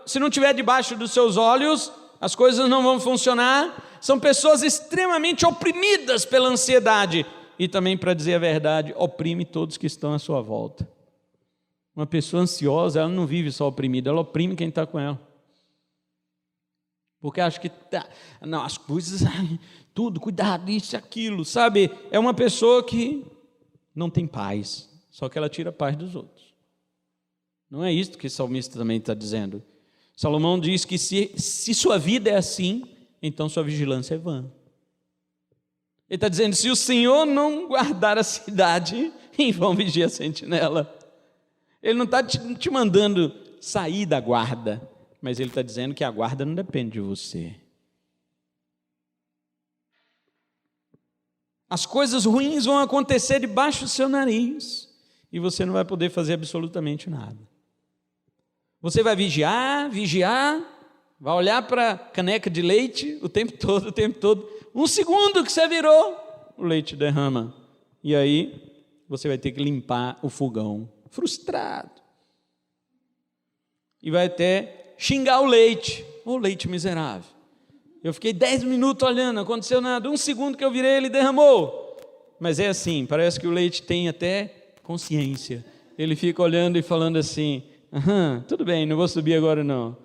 se não tiver debaixo dos seus olhos, as coisas não vão funcionar. São pessoas extremamente oprimidas pela ansiedade e também, para dizer a verdade, oprime todos que estão à sua volta. Uma pessoa ansiosa, ela não vive só oprimida, ela oprime quem está com ela. Porque acha que não, as coisas, tudo, cuidado, isso e aquilo, sabe? É uma pessoa que não tem paz, só que ela tira a paz dos outros. Não é isso que o salmista também está dizendo. Salomão diz que se sua vida é assim, então sua vigilância é vã. Ele está dizendo: se o Senhor não guardar a cidade, em vão vigia a sentinela. Ele não está te mandando sair da guarda, mas ele está dizendo que a guarda não depende de você. As coisas ruins vão acontecer debaixo do seu nariz e você não vai poder fazer absolutamente nada. Você vai vigiar, vai olhar para a caneca de leite o tempo todo. Um segundo que você virou, o leite derrama. E aí você vai ter que limpar o fogão, frustrado. E vai até xingar o leite miserável. Eu fiquei 10 minutos olhando, não aconteceu nada. Um segundo que eu virei, ele derramou. Mas é assim, parece que o leite tem até consciência. Ele fica olhando e falando assim: tudo bem, não vou subir agora não.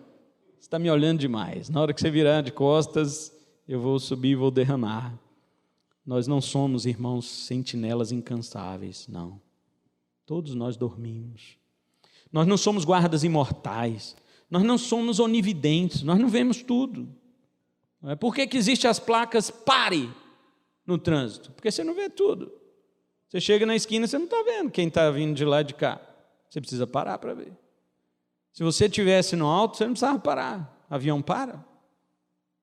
você está me olhando demais. Na hora que você virar de costas, eu vou subir e vou derramar. Nós não somos, irmãos, sentinelas incansáveis, não. Todos nós dormimos. Nós não somos guardas imortais. Nós não somos onividentes. Nós não vemos tudo. Por que existem as placas pare no trânsito? Porque você não vê tudo. Você chega na esquina, você não está vendo quem está vindo de lá e de cá. Você precisa parar para ver. Se você estivesse no alto, você não precisava parar. Avião para?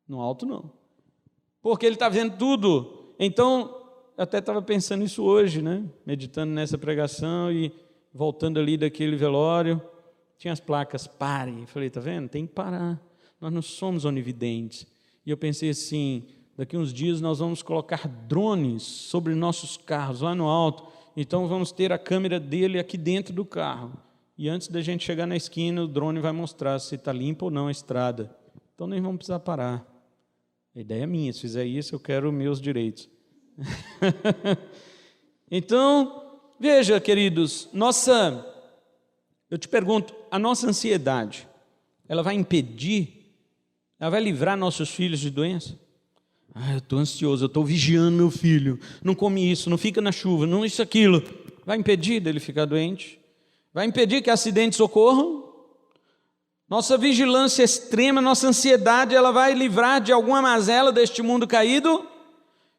No alto, não. Porque ele está vendo tudo. Então, eu até estava pensando isso hoje, né? Meditando nessa pregação e voltando ali daquele velório. Tinha as placas, pare. Eu falei, está vendo? Tem que parar. Nós não somos onividentes. E eu pensei assim, daqui uns dias nós vamos colocar drones sobre nossos carros, lá no alto. Então vamos ter a câmera dele aqui dentro do carro. E antes da gente chegar na esquina, o drone vai mostrar se está limpa ou não a estrada. Então nem vamos precisar parar. A ideia é minha, se fizer isso eu quero meus direitos. Então, veja, queridos, eu te pergunto, a nossa ansiedade, ela vai impedir, ela vai livrar nossos filhos de doença? Eu estou ansioso, eu estou vigiando meu filho, não come isso, não fica na chuva, não isso, aquilo. Vai impedir dele ficar doente? Vai impedir que acidentes ocorram? Nossa vigilância extrema, nossa ansiedade, ela vai livrar de alguma mazela deste mundo caído?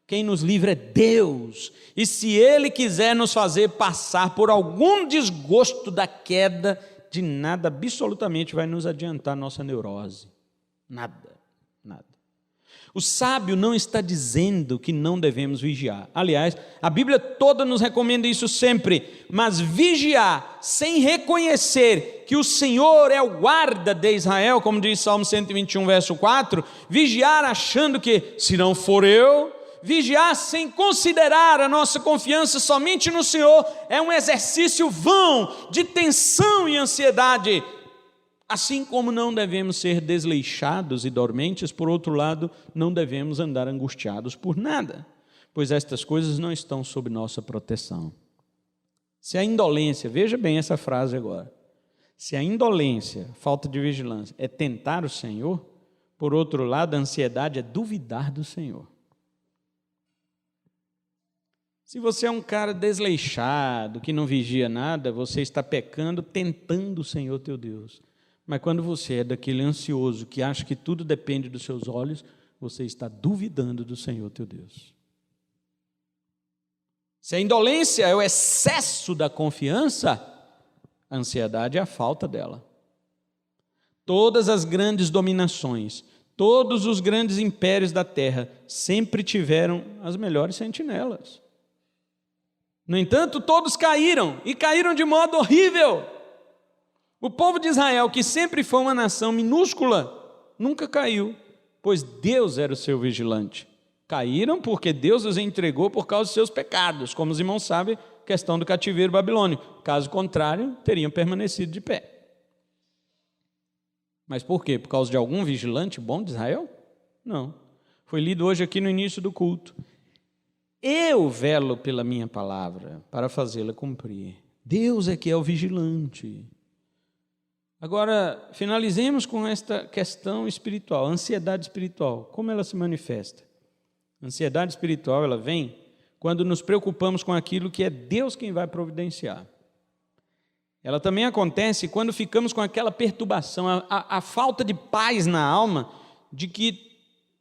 Quem nos livra é Deus. E se Ele quiser nos fazer passar por algum desgosto da queda, de nada absolutamente vai nos adiantar nossa neurose. Nada, nada. O sábio não está dizendo que não devemos vigiar. Aliás, a Bíblia toda nos recomenda isso sempre. Mas vigiar sem reconhecer que o Senhor é o guarda de Israel, como diz Salmo 121, verso 4, vigiar achando que, se não for eu, vigiar sem considerar a nossa confiança somente no Senhor, é um exercício vão de tensão e ansiedade. Assim como não devemos ser desleixados e dormentes, por outro lado, não devemos andar angustiados por nada, pois estas coisas não estão sob nossa proteção. Se a indolência, veja bem essa frase agora, se a indolência, falta de vigilância, é tentar o Senhor, por outro lado, a ansiedade é duvidar do Senhor. Se você é um cara desleixado, que não vigia nada, você está pecando, tentando o Senhor teu Deus. Mas quando você é daquele ansioso que acha que tudo depende dos seus olhos, você está duvidando do Senhor teu Deus. Se a indolência é o excesso da confiança, a ansiedade é a falta dela. Todas as grandes dominações, todos os grandes impérios da terra sempre tiveram as melhores sentinelas. No entanto, todos caíram, e caíram de modo horrível. O povo de Israel, que sempre foi uma nação minúscula, nunca caiu, pois Deus era o seu vigilante. Caíram porque Deus os entregou por causa dos seus pecados, como os irmãos sabem, questão do cativeiro babilônico. Caso contrário, teriam permanecido de pé. Mas por quê? Por causa de algum vigilante bom de Israel? Não. Foi lido hoje aqui no início do culto. Eu velo pela minha palavra para fazê-la cumprir. Deus é que é o vigilante. Agora, finalizemos com esta questão espiritual, a ansiedade espiritual. Como ela se manifesta? A ansiedade espiritual, ela vem quando nos preocupamos com aquilo que é Deus quem vai providenciar. Ela também acontece quando ficamos com aquela perturbação, a falta de paz na alma, de que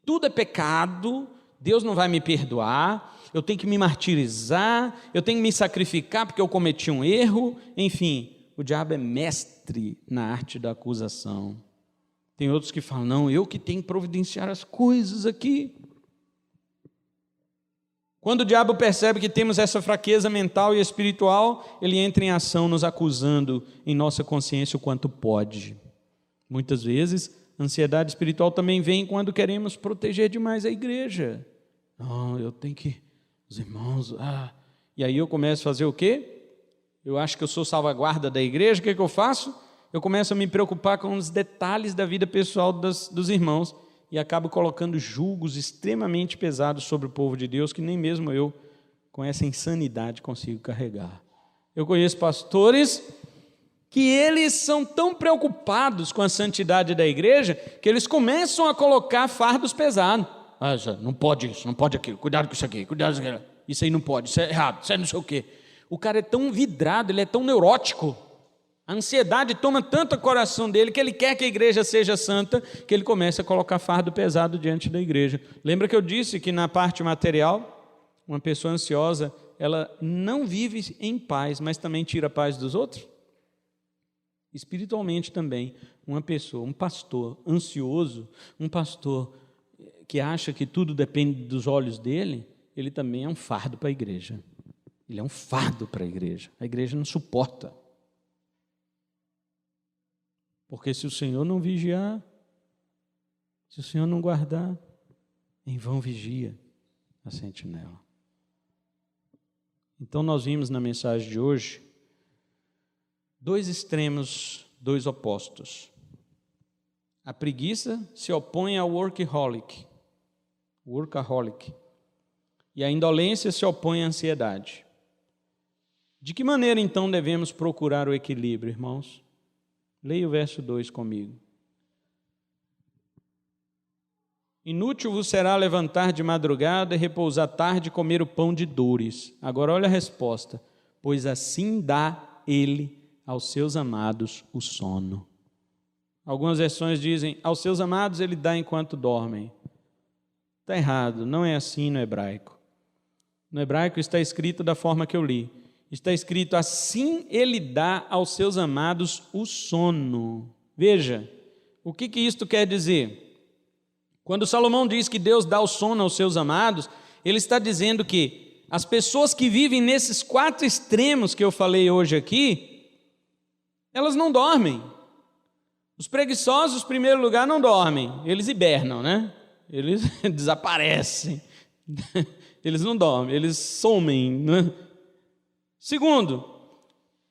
tudo é pecado, Deus não vai me perdoar, eu tenho que me martirizar, eu tenho que me sacrificar porque eu cometi um erro, enfim. O diabo é mestre na arte da acusação. Tem outros que falam, não, eu que tenho que providenciar as coisas aqui. Quando o diabo percebe que temos essa fraqueza mental e espiritual, ele entra em ação nos acusando em nossa consciência o quanto pode. Muitas vezes, a ansiedade espiritual também vem quando queremos proteger demais a igreja. Não, eu tenho que... Os irmãos... E aí eu começo a fazer o quê? Eu acho que eu sou salvaguarda da igreja, o que eu faço? Eu começo a me preocupar com os detalhes da vida pessoal dos irmãos e acabo colocando julgos extremamente pesados sobre o povo de Deus que nem mesmo eu, com essa insanidade, consigo carregar. Eu conheço pastores que eles são tão preocupados com a santidade da igreja que eles começam a colocar fardos pesados. Não pode isso, não pode aquilo, cuidado com isso aqui, cuidado com aquilo. Isso aí não pode, isso é errado, isso é não sei o quê. O cara é tão vidrado, ele é tão neurótico. A ansiedade toma tanto o coração dele que ele quer que a igreja seja santa, que ele começa a colocar fardo pesado diante da igreja. Lembra que eu disse que na parte material, uma pessoa ansiosa, ela não vive em paz, mas também tira a paz dos outros? Espiritualmente também, uma pessoa, um pastor ansioso, um pastor que acha que tudo depende dos olhos dele, ele também é um fardo para a igreja. Ele é um fardo para a igreja não suporta. Porque se o Senhor não vigiar, se o Senhor não guardar, em vão vigia a sentinela. Então nós vimos na mensagem de hoje dois extremos, dois opostos. A preguiça se opõe ao workaholic, e a indolência se opõe à ansiedade. De que maneira então devemos procurar o equilíbrio, irmãos? Leia o verso 2 comigo. Inútil vos será levantar de madrugada e repousar tarde e comer o pão de dores. Agora olha a resposta. Pois assim dá ele aos seus amados o sono. Algumas versões dizem, aos seus amados ele dá enquanto dormem. Está errado, não é assim no hebraico. No hebraico está escrito da forma que eu li. Está escrito, assim ele dá aos seus amados o sono. Veja, o que isto quer dizer? Quando Salomão diz que Deus dá o sono aos seus amados, ele está dizendo que as pessoas que vivem nesses 4 extremos que eu falei hoje aqui, elas não dormem. Os preguiçosos, em primeiro lugar, não dormem, eles hibernam, né? Eles desaparecem, eles não dormem, eles somem, né? Segundo,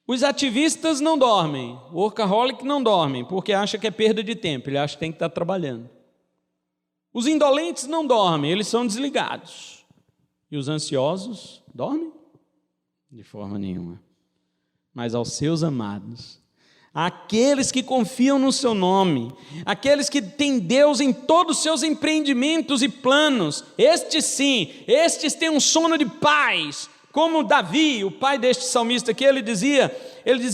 os ativistas não dormem, o workaholic não dormem, porque acha que é perda de tempo, ele acha que tem que estar trabalhando. Os indolentes não dormem, eles são desligados. E os ansiosos dormem? De forma nenhuma. Mas aos seus amados, aqueles que confiam no seu nome, aqueles que têm Deus em todos os seus empreendimentos e planos, estes sim, estes têm um sono de paz. Como Davi, o pai deste salmista aqui, ele dizia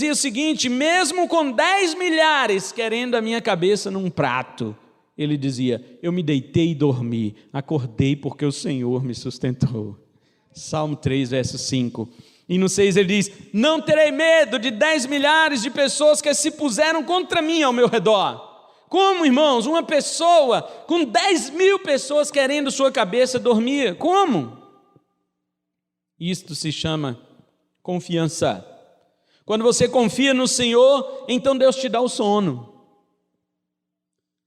o seguinte, mesmo com 10 milhares querendo a minha cabeça num prato, ele dizia, eu me deitei e dormi, acordei porque o Senhor me sustentou. Salmo 3, verso 5. E no 6 ele diz, não terei medo de 10 milhares de pessoas que se puseram contra mim ao meu redor. Como, irmãos, uma pessoa com 10 mil pessoas querendo sua cabeça dormir? Como? Isto se chama confiança. Quando você confia no Senhor, então Deus te dá o sono.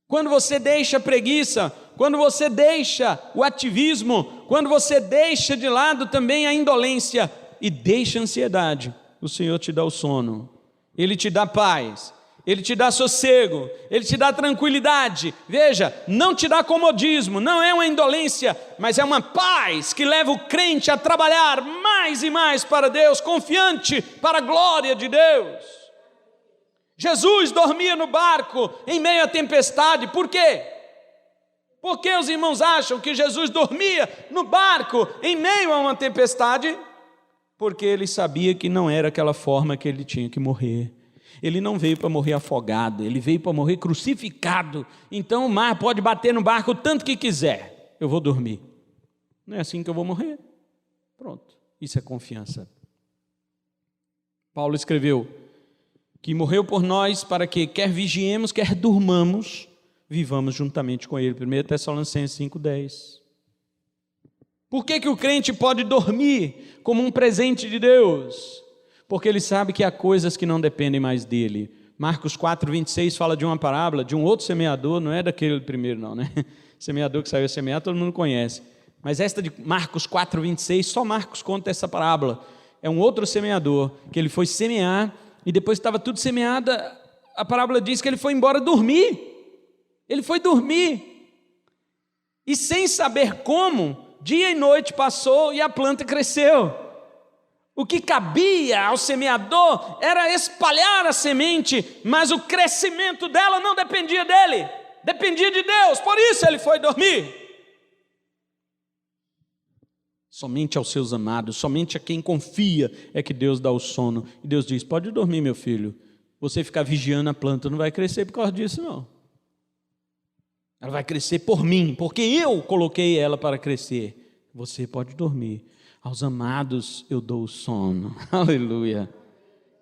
Quando você deixa a preguiça, quando você deixa o ativismo, quando você deixa de lado também a indolência e deixa a ansiedade, o Senhor te dá o sono. Ele te dá paz, Ele te dá sossego, Ele te dá tranquilidade. Veja, não te dá comodismo, não é uma indolência, mas é uma paz que leva o crente a trabalhar mais e mais para Deus, confiante para a glória de Deus. Jesus dormia no barco em meio à tempestade, por quê? Por que os irmãos acham que Jesus dormia no barco em meio a uma tempestade? Porque ele sabia que não era aquela forma que ele tinha que morrer. Ele não veio para morrer afogado, ele veio para morrer crucificado. Então o mar pode bater no barco o tanto que quiser, eu vou dormir. Não é assim que eu vou morrer? Pronto, isso é confiança. Paulo escreveu que morreu por nós para que, quer vigiemos, quer durmamos, vivamos juntamente com ele. 1 Tessalonicenses 5,10. Por que o crente pode dormir como um presente de Deus? Porque ele sabe que há coisas que não dependem mais dele. Marcos 4,26 fala de uma parábola, de um outro semeador, não é daquele primeiro não, né? Semeador que saiu a semear, todo mundo conhece. Mas esta de Marcos 4,26, só Marcos conta essa parábola. É um outro semeador, que ele foi semear, e depois que estava tudo semeado, a parábola diz que ele foi embora dormir. Ele foi dormir. E sem saber como, dia e noite passou e a planta cresceu. O que cabia ao semeador era espalhar a semente, mas o crescimento dela não dependia dele, dependia de Deus, por isso ele foi dormir. Somente aos seus amados, somente a quem confia é que Deus dá o sono. E Deus diz: pode dormir, meu filho. Você ficar vigiando a planta não vai crescer por causa disso, não. Ela vai crescer por mim, porque eu coloquei ela para crescer. Você pode dormir. Aos amados eu dou o sono. Aleluia.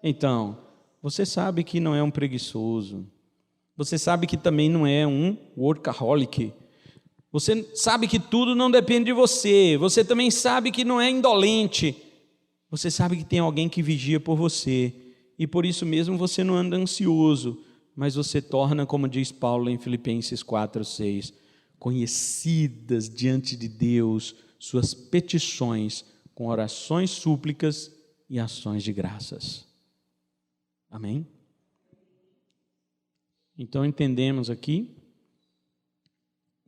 Então, você sabe que não é um preguiçoso. Você sabe que também não é um workaholic. Você sabe que tudo não depende de você. Você também sabe que não é indolente. Você sabe que tem alguém que vigia por você. E por isso mesmo você não anda ansioso, mas você torna, como diz Paulo em Filipenses 4:6, conhecidas diante de Deus suas petições com orações, súplicas e ações de graças. Amém? Então entendemos aqui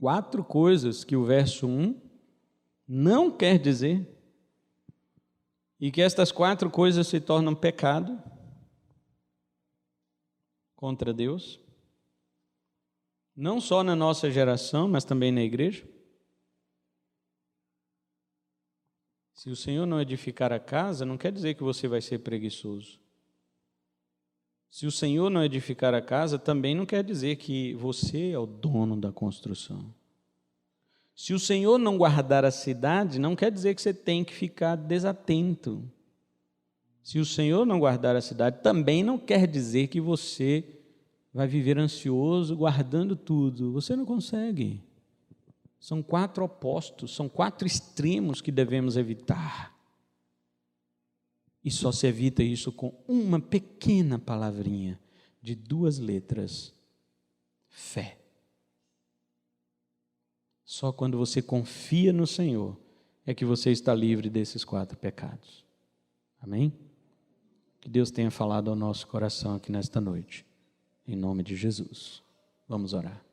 4 coisas que o verso 1 não quer dizer, e que estas 4 coisas se tornam pecado contra Deus, não só na nossa geração, mas também na igreja. Se o Senhor não edificar a casa, não quer dizer que você vai ser preguiçoso. Se o Senhor não edificar a casa, também não quer dizer que você é o dono da construção. Se o Senhor não guardar a cidade, não quer dizer que você tem que ficar desatento. Se o Senhor não guardar a cidade, também não quer dizer que você vai viver ansioso, guardando tudo. Você não consegue. São 4 opostos, são 4 extremos que devemos evitar. E só se evita isso com uma pequena palavrinha de 2 letras: fé. Só quando você confia no Senhor é que você está livre desses 4 pecados. Amém? Que Deus tenha falado ao nosso coração aqui nesta noite. Em nome de Jesus. Vamos orar.